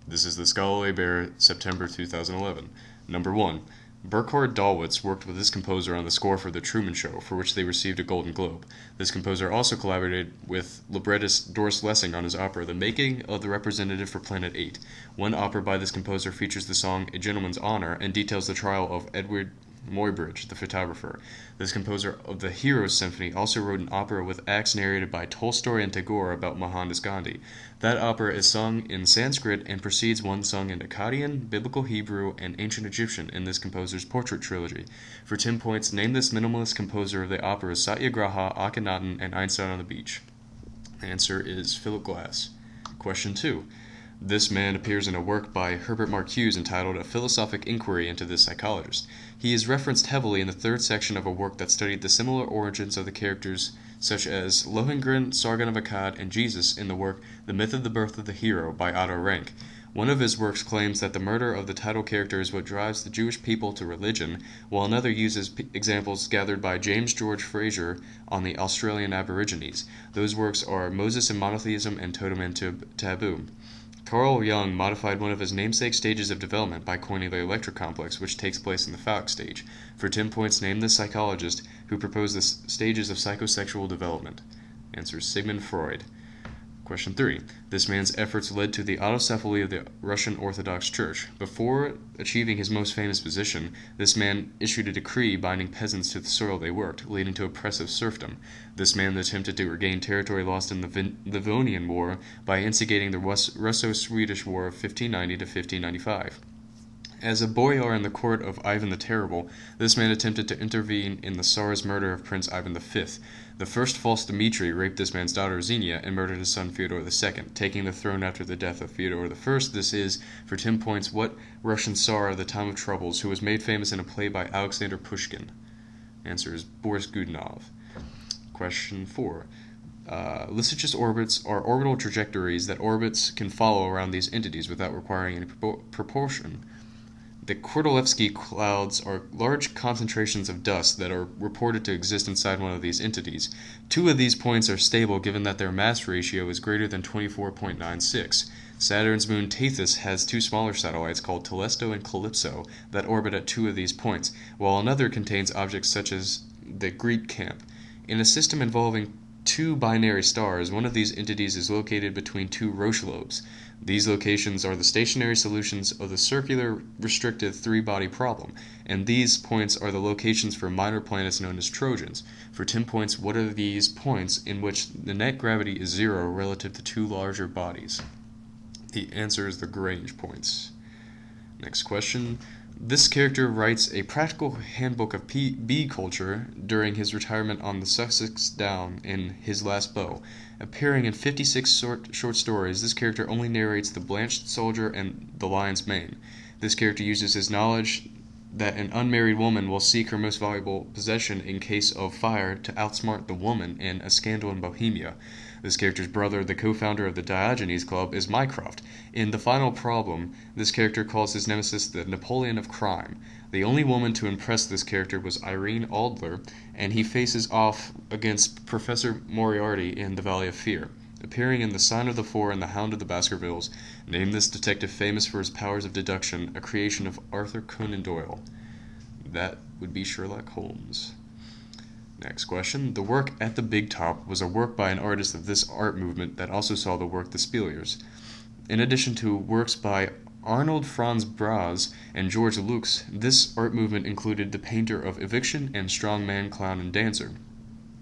This is the Scholarly Bear, September 2011. Number 1. Burkhard Dallwitz worked with this composer on the score for The Truman Show, for which they received a Golden Globe. This composer also collaborated with librettist Doris Lessing on his opera The Making of the Representative for Planet 8. One opera by this composer features the song A Gentleman's Honor and details the trial of Edward Muybridge, the photographer. This composer of the Heroes Symphony also wrote an opera with acts narrated by Tolstoy and Tagore about Mohandas Gandhi. That opera is sung in Sanskrit and precedes one sung in Akkadian, Biblical Hebrew, and Ancient Egyptian in this composer's portrait trilogy. For 10 points, name this minimalist composer of the operas Satyagraha, Akhenaten, and Einstein on the Beach. The answer is Philip Glass. Question 2. This man appears in a work by Herbert Marcuse entitled A Philosophic Inquiry into the Psychologist. He is referenced heavily in the third section of a work that studied the similar origins of the characters such as Lohengrin, Sargon of Akkad, and Jesus in the work The Myth of the Birth of the Hero by Otto Rank. One of his works claims that the murder of the title character is what drives the Jewish people to religion, while another uses examples gathered by James George Frazer on the Australian Aborigines. Those works are Moses and Monotheism and Totem and Taboo. Carl Jung modified one of his namesake stages of development by coining the electric complex, which takes place in the phallic stage. For 10 points, name the psychologist who proposed the stages of psychosexual development. Answer: Sigmund Freud. Question 3. This man's efforts led to the autocephaly of the Russian Orthodox Church. Before achieving his most famous position, this man issued a decree binding peasants to the soil they worked, leading to oppressive serfdom. This man attempted to regain territory lost in the Livonian War by instigating the Russo-Swedish War of 1590 to 1595. As a boyar in the court of Ivan the Terrible, this man attempted to intervene in the Tsar's murder of Prince Ivan V. The first false Dmitri raped this man's daughter Xenia and murdered his son Fyodor II, taking the throne after the death of Fyodor I. This is, for 10 points, what Russian Tsar of the time of troubles, who was made famous in a play by Alexander Pushkin? Answer is Boris Godunov. Question 4. Lissajous orbits are orbital trajectories that orbits can follow around these entities without requiring any propulsion. The Kordylewski clouds are large concentrations of dust that are reported to exist inside one of these entities. 2 of these points are stable given that their mass ratio is greater than 24.96. Saturn's moon Tethys has 2 smaller satellites called Telesto and Calypso that orbit at 2 of these points, while another contains objects such as the Greek Camp. In a system involving 2 binary stars, one of these entities is located between 2 Roche lobes. These locations are the stationary solutions of the circular restricted 3-body problem, and these points are the locations for minor planets known as Trojans. For 10 points, what are these points in which the net gravity is 0 relative to 2 larger bodies? The answer is the Grange points. Next question. This character writes a practical handbook of bee culture during his retirement on the Sussex Down in His Last Beau. Appearing in 56 short stories, this character only narrates The Blanched Soldier and The Lion's Mane. This character uses his knowledge that an unmarried woman will seek her most valuable possession in case of fire to outsmart the woman in A Scandal in Bohemia. This character's brother, the co-founder of the Diogenes Club, is Mycroft. In The Final Problem, this character calls his nemesis the Napoleon of crime. The only woman to impress this character was Irene Adler, and he faces off against Professor Moriarty in The Valley of Fear. Appearing in The Sign of the Four and The Hound of the Baskervilles, name this detective famous for his powers of deduction, a creation of Arthur Conan Doyle. That would be Sherlock Holmes. Next question. The work At the Big Top was a work by an artist of this art movement that also saw the work The Speliers. In addition to works by Arnold Franz Braz and George Lux, this art movement included the painter of Eviction and Strong Man, Clown, and Dancer.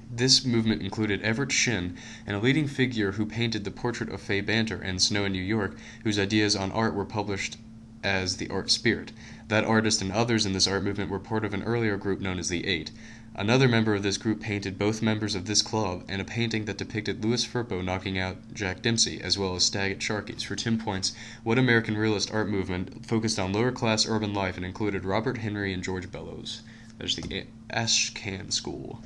This movement included Everett Shinn, and a leading figure who painted the portrait of Fay Banter and Snow in New York, whose ideas on art were published as the Art Spirit. That artist and others in this art movement were part of an earlier group known as the Eight. Another member of this group painted both members of this club and a painting that depicted Louis Firpo knocking out Jack Dempsey, as well as Stag at Sharkey's. For 10 points, what American realist art movement focused on lower-class urban life and included Robert Henry and George Bellows? That is the Ashcan School.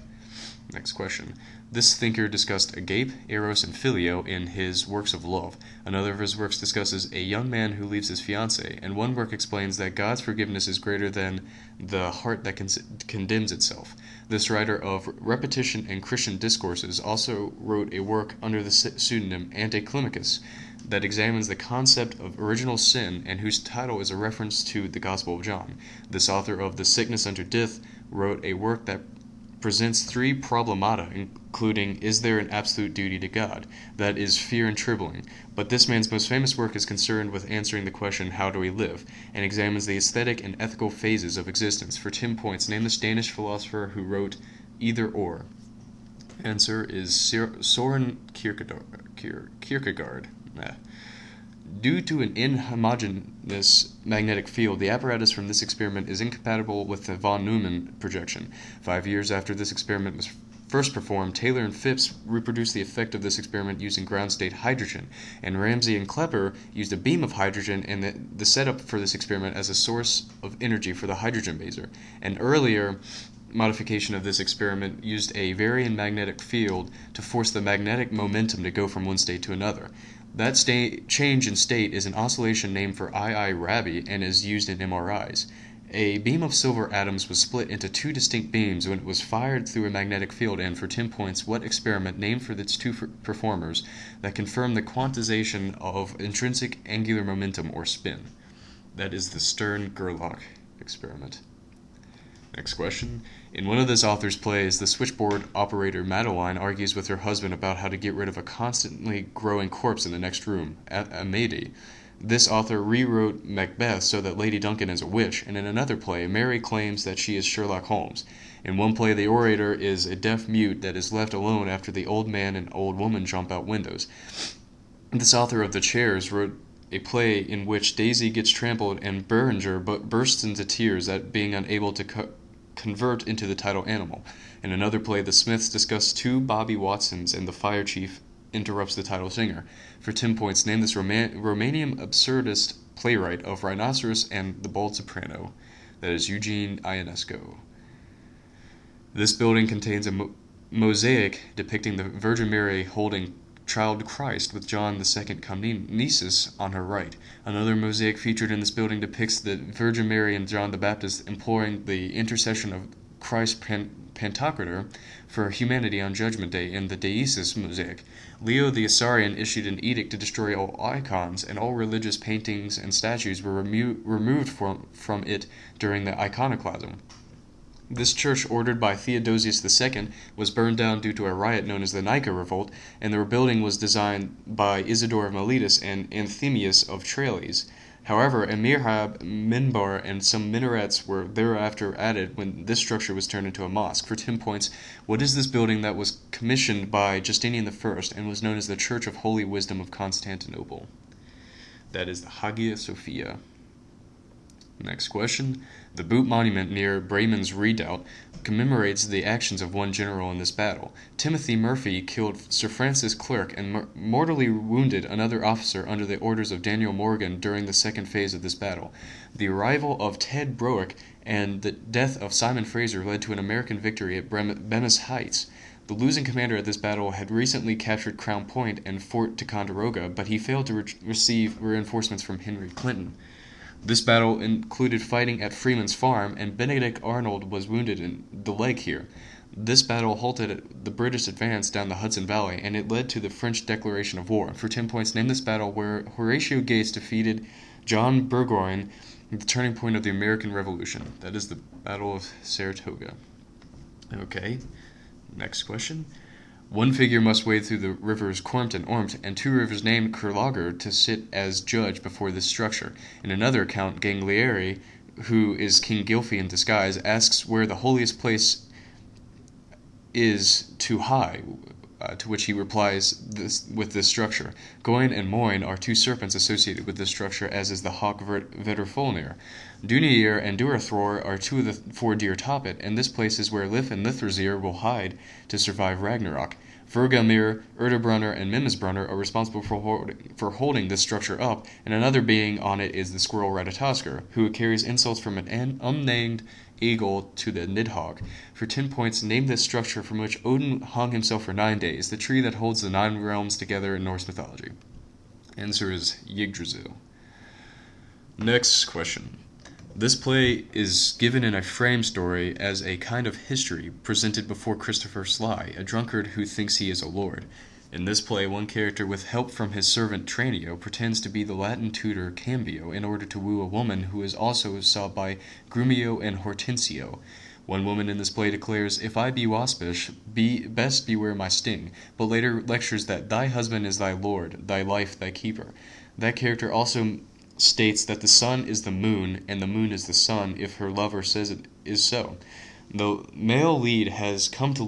Next question. This thinker discussed agape, eros, and phileo in his works of love. Another of his works discusses a young man who leaves his fiancée, and one work explains that God's forgiveness is greater than the heart that condemns itself. This writer of repetition and Christian discourses also wrote a work under the pseudonym Anticlimacus. that examines the concept of original sin and whose title is a reference to the Gospel of John. This author of The Sickness Unto Death wrote a work that presents three problemata, including is there an absolute duty to God, that is fear and trembling, but this man's most famous work is concerned with answering the question how do we live, and examines the aesthetic and ethical phases of existence. For 10 points, name the Danish philosopher who wrote Either Or. Answer is Soren Kierkegaard. Due to an inhomogeneous magnetic field, the apparatus from this experiment is incompatible with the von Neumann projection. 5 years after this experiment was first performed, Taylor and Phipps reproduced the effect of this experiment using ground-state hydrogen, and Ramsey and Klepper used a beam of hydrogen and the setup for this experiment as a source of energy for the hydrogen maser. An earlier modification of this experiment used a varying magnetic field to force the magnetic momentum to go from one state to another. That change in state is an oscillation named for II-Rabi and is used in MRIs. A beam of silver atoms was split into two distinct beams when it was fired through a magnetic field, and for 10 points, what experiment named for its two performers that confirmed the quantization of intrinsic angular momentum or spin? That is the Stern-Gerlach experiment. Next question. In one of this author's plays, the switchboard operator Madeline argues with her husband about how to get rid of a constantly growing corpse in the next room, Amédée. This author rewrote Macbeth so that Lady Duncan is a witch, and in another play, Mary claims that she is Sherlock Holmes. In one play, the orator is a deaf mute that is left alone after the old man and old woman jump out windows. This author of The Chairs wrote a play in which Daisy gets trampled and Beringer bursts into tears at being unable to convert into the title animal. In another play, the Smiths discuss two Bobby Watsons and the fire chief interrupts the title singer. For 10 points, name this Romanian absurdist playwright of Rhinoceros and The Bold Soprano. That is Eugene Ionesco. This building contains a mosaic depicting the Virgin Mary holding child Christ with John II Comnesis on her right. Another mosaic featured in this building depicts the Virgin Mary and John the Baptist imploring the intercession of Christ Pantocrator for humanity on Judgment Day in the Deisis mosaic. Leo the Isaurian issued an edict to destroy all icons, and all religious paintings and statues were removed from it during the iconoclasm. This church, ordered by Theodosius II, was burned down due to a riot known as the Nika Revolt, and the rebuilding was designed by Isidore of Miletus and Anthemius of Tralles. However, a mihrab, minbar, and some minarets were thereafter added when this structure was turned into a mosque. For 10 points, what is this building that was commissioned by Justinian I and was known as the Church of Holy Wisdom of Constantinople? That is the Hagia Sophia. Next question. The Boot Monument near Bremen's Redoubt commemorates the actions of one general in this battle. Timothy Murphy killed Sir Francis Clerk and mortally wounded another officer under the orders of Daniel Morgan during the second phase of this battle. The arrival of Ted Broek and the death of Simon Fraser led to an American victory at Bemis Heights. The losing commander at this battle had recently captured Crown Point and Fort Ticonderoga, but he failed to receive reinforcements from Henry Clinton. This battle included fighting at Freeman's Farm, and Benedict Arnold was wounded in the leg here. This battle halted the British advance down the Hudson Valley, and it led to the French declaration of war. For 10 points, name this battle where Horatio Gates defeated John Burgoyne at the turning point of the American Revolution. That is the Battle of Saratoga. Okay, next question. One figure must wade through the rivers Cormt and Ormt, and two rivers named Curlager to sit as judge before this structure. In another account, Ganglieri, who is King Gylfi in disguise, asks where the holiest place is too high, to which he replies with this structure. Goin and Moin are two serpents associated with this structure, as is the hawk Vedrfolnir. Dunir and Durathor are two of the four deer top it, and this place is where Lif and Lithrazir will hide to survive Ragnarok. Vergamir, Erdebrunner, and Mimmisbrunner are responsible for holding this structure up, and another being on it is the squirrel Ratatoskr, who carries insults from an unnamed eagle to the Nidhogg. For 10 points, name this structure from which Odin hung himself for 9 days, the tree that holds the 9 realms together in Norse mythology. Answer is Yggdrasil. Next question. This play is given in a frame story as a kind of history presented before Christopher Sly, a drunkard who thinks he is a lord. In this play, one character, with help from his servant Tranio, pretends to be the Latin tutor Cambio in order to woo a woman who is also sought by Grumio and Hortensio. One woman in this play declares, "If I be waspish, best beware my sting," but later lectures that thy husband is thy lord, thy life thy keeper. That character also states that the sun is the moon, and the moon is the sun, if her lover says it is so. The male lead has come to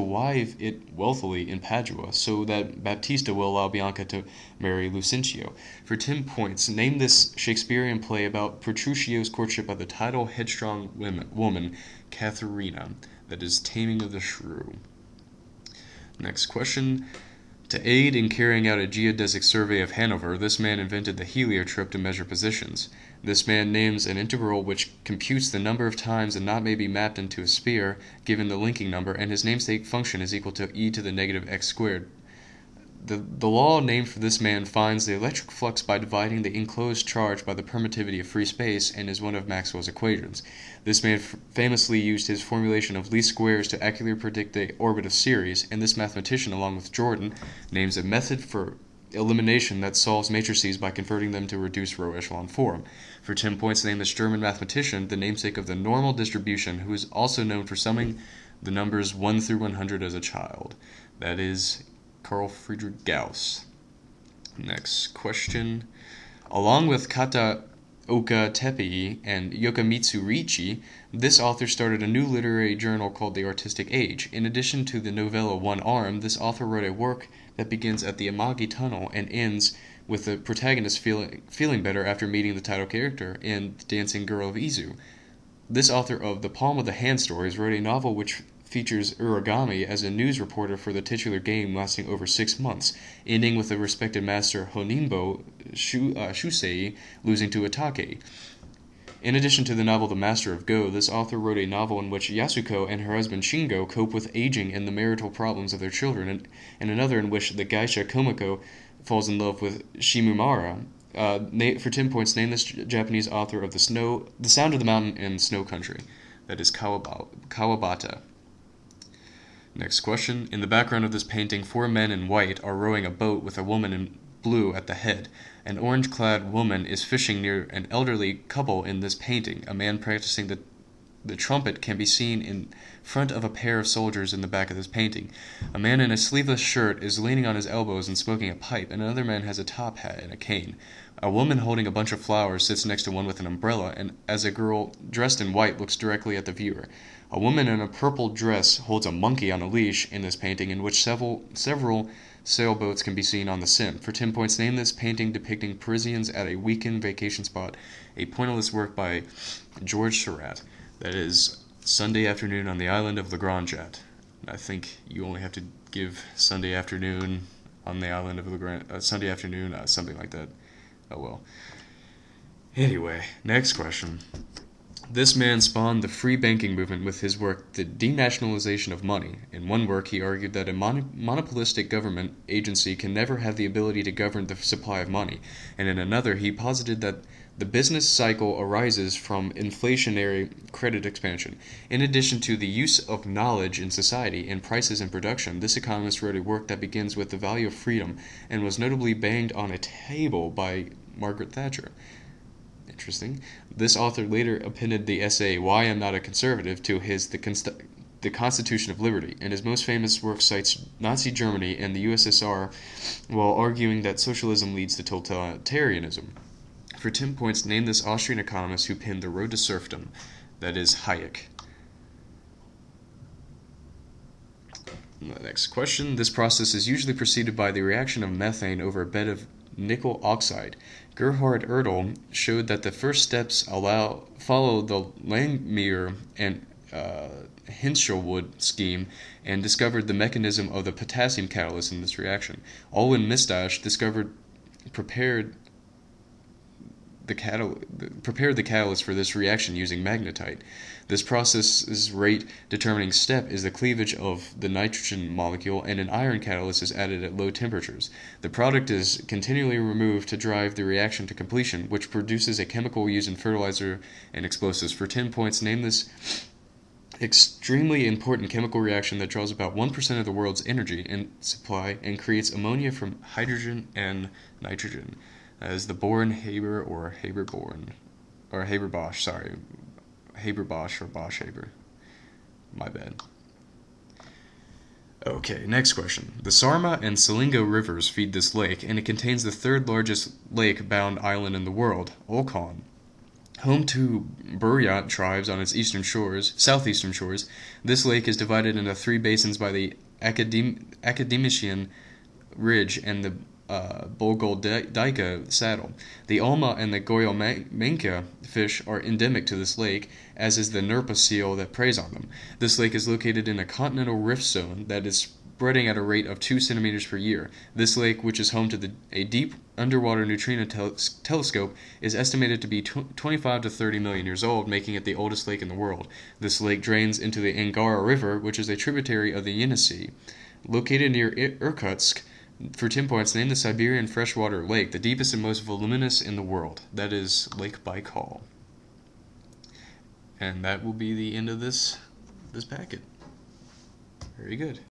wive it wealthily in Padua, so that Baptista will allow Bianca to marry Lucentio. For 10 points, name this Shakespearean play about Petruchio's courtship of the title headstrong woman, Katharina. That is Taming of the Shrew. Next question. To aid in carrying out a geodesic survey of Hanover, this man invented the heliotrope to measure positions. This man names an integral which computes the number of times a knot may be mapped into a sphere, given the linking number, and his namesake function is equal to e to the negative x squared. The law named for this man finds the electric flux by dividing the enclosed charge by the permittivity of free space, and is one of Maxwell's equations. This man famously used his formulation of least squares to accurately predict the orbit of Ceres, and this mathematician, along with Jordan, names a method for elimination that solves matrices by converting them to reduced row echelon form. For 10 points, name this German mathematician, the namesake of the normal distribution, who is also known for summing the numbers 1 through 100 as a child. That is Carl Friedrich Gauss. Next question. Along with Kata Oka Teppei and Yokomitsu Riichi, this author started a new literary journal called The Artistic Age. In addition to the novella One Arm, this author wrote a work that begins at the Amagi Tunnel and ends with the protagonist feeling better after meeting the title character in The Dancing Girl of Izu. This author of The Palm of the Hand stories wrote a novel which features Uragami as a news reporter for the titular game lasting over 6 months, ending with the respected master Honimbo Shusei losing to Atake. In addition to the novel The Master of Go, this author wrote a novel in which Yasuko and her husband Shingo cope with aging and the marital problems of their children, and another in which the geisha Komiko falls in love with Shimumara. For 10 points, name this Japanese author of The Sound of the Mountain and Snow Country. That is Kawabata. Next question. In the background of this painting, 4 men in white are rowing a boat with a woman in blue at the head. An orange-clad woman is fishing near an elderly couple in this painting. A man practicing the trumpet can be seen in front of a pair of soldiers in the back of this painting. A man in a sleeveless shirt is leaning on his elbows and smoking a pipe, and another man has a top hat and a cane. A woman holding a bunch of flowers sits next to one with an umbrella, and as a girl dressed in white looks directly at the viewer. A woman in a purple dress holds a monkey on a leash in this painting, in which several sailboats can be seen on the Seine. For 10 points, name this painting depicting Parisians at a weekend vacation spot, a pointillist work by George Seurat. That is Sunday Afternoon on the Island of La Grande. I think you only have to give Sunday Afternoon on the Island of La Grande, Sunday Afternoon, something like that. Oh well. Anyway, next question. This man spawned the free banking movement with his work, The Denationalization of Money. In one work, he argued that a monopolistic government agency can never have the ability to govern the supply of money, and in another, he posited that the business cycle arises from inflationary credit expansion. In addition to the use of knowledge in society and prices in production, this economist wrote a work that begins with the value of freedom and was notably banged on a table by Margaret Thatcher. Interesting. This author later appended the essay Why I'm Not a Conservative to his The Constitution of Liberty, and his most famous work cites Nazi Germany and the USSR while arguing that socialism leads to totalitarianism. For 10 points, name this Austrian economist who penned The Road to Serfdom. That is Hayek. Next question. This process is usually preceded by the reaction of methane over a bed of nickel oxide. Gerhard Ertl showed that the first steps follow the Langmuir and Hinshelwood scheme and discovered the mechanism of the potassium catalyst in this reaction. Alwyn Mistash prepared the catalyst for this reaction using magnetite. This process's rate determining step is the cleavage of the nitrogen molecule, and an iron catalyst is added at low temperatures. The product is continually removed to drive the reaction to completion, which produces a chemical used in fertilizer and explosives. For 10 points, name this extremely important chemical reaction that draws about 1% of the world's energy and supply and creates ammonia from hydrogen and nitrogen. That is the Bohr-Haber or Haber-Bohr, or Haber-Bosch, sorry. Haber-Bosch or Bosch-Haber. My bad. Okay, next question. The Sarma and Selingo rivers feed this lake, and it contains the third largest lake-bound island in the world, Olkhon. Home to Buryat tribes on its southeastern shores, this lake is divided into three basins by the Academician Ridge and the Bolgoldika Saddle. The Alma and the Goyalmenka fish are endemic to this lake, as is the Nerpa seal that preys on them. This lake is located in a continental rift zone that is spreading at a rate of 2 centimeters per year. This lake, which is home to a deep underwater neutrino telescope, is estimated to be 25 to 30 million years old, making it the oldest lake in the world. This lake drains into the Angara River, which is a tributary of the Yenisei. Located near Irkutsk, for 10 points, name the Siberian freshwater lake, the deepest and most voluminous in the world. That is Lake Baikal. And that will be the end of this packet. Very good.